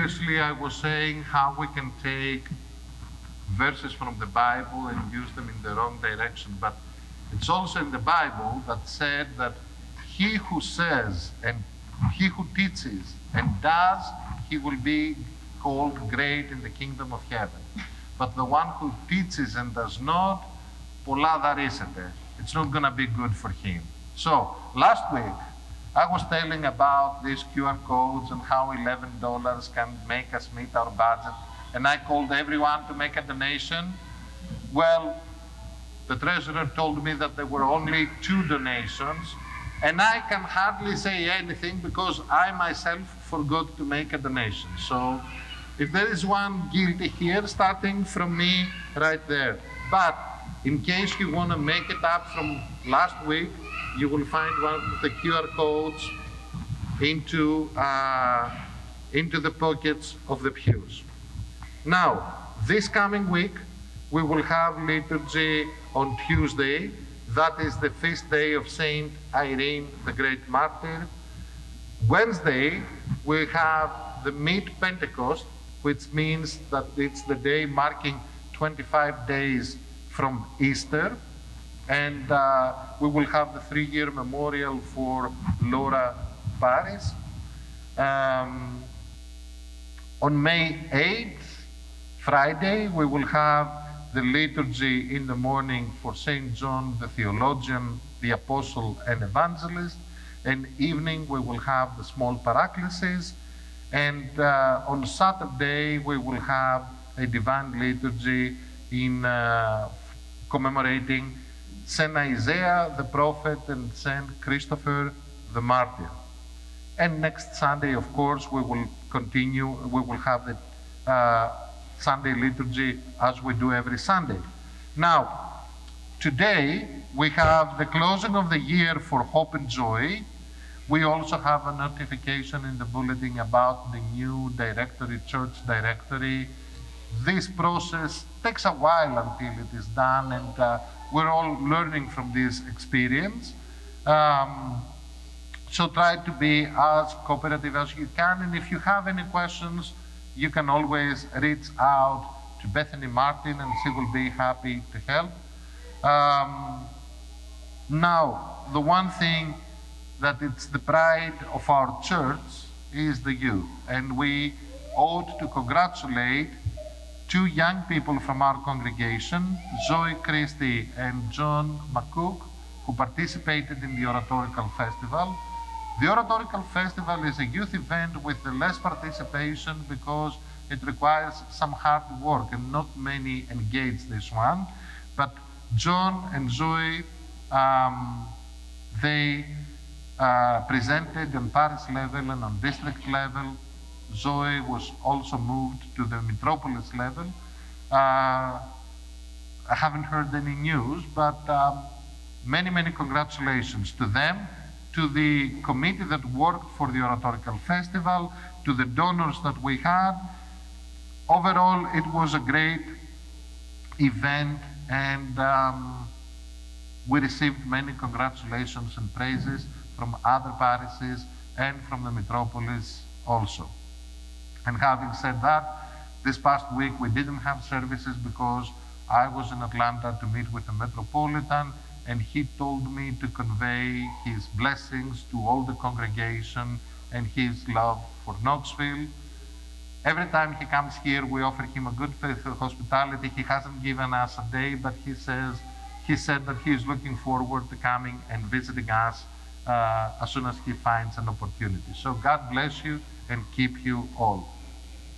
previously I was saying how we can take verses from the Bible and use them in the wrong direction, but it's also in the Bible that said that he who says and he who teaches and does, he will be called great in the kingdom of heaven. But the one who teaches and does not, πολλά δαρίσεται. It's not going to be good for him. So last week, I was telling about these QR codes and how $11 can make us meet our budget. And I called everyone to make a donation. Well, the treasurer told me that there were only 2 donations. And I can hardly say anything because I myself forgot to make a donation. So if there is one guilty here, starting from me right there. But in case you want to make it up from last week, you will find one of the QR codes into the pockets of the pews. Now, this coming week, we will have liturgy on Tuesday. That is the feast day of Saint Irene, the great martyr. Wednesday, we have the mid-Pentecost, which means that it's the day marking 25 days from Easter. And we will have the 3-year memorial for Laura Paris. On May 8th, Friday, we will have the liturgy in the morning for St. John the Theologian, the Apostle and Evangelist. And evening, we will have the small paraclesis. And on Saturday, we will have a divine liturgy in commemorating Saint Isaiah the prophet and Saint Christopher the martyr. And next Sunday, of course, we will continue, we will have the Sunday liturgy as we do every Sunday. Now, today we have the closing of the year for Hope and Joy. We also have a notification in the bulletin about the new directory, church directory. This process takes a while until it is done, and we're all learning from this experience. So try to be as cooperative as you can, and if you have any questions, you can always reach out to Bethany Martin and she will be happy to help. Now, the one thing that it's the pride of our church is the youth, and we ought to congratulate 2 young people from our congregation, Zoe Christie and John McCook, who participated in the Oratorical Festival. The Oratorical Festival is a youth event with less participation because it requires some hard work and not many engage this one. But John and Zoe, they presented on parish level and on district level. Zoe was also moved to the metropolis level. I haven't heard any news, but many, many congratulations to them, to the committee that worked for the Oratorical Festival, to the donors that we had. Overall, it was a great event, and we received many congratulations and praises from other parishes and from the metropolis also. And having said that, this past week we didn't have services because I was in Atlanta to meet with the Metropolitan, and he told me to convey his blessings to all the congregation and his love for Knoxville. Every time he comes here, we offer him a good faith hospitality. He hasn't given us a day, but he said that he is looking forward to coming and visiting us as soon as he finds an opportunity. So God bless you and keep you all.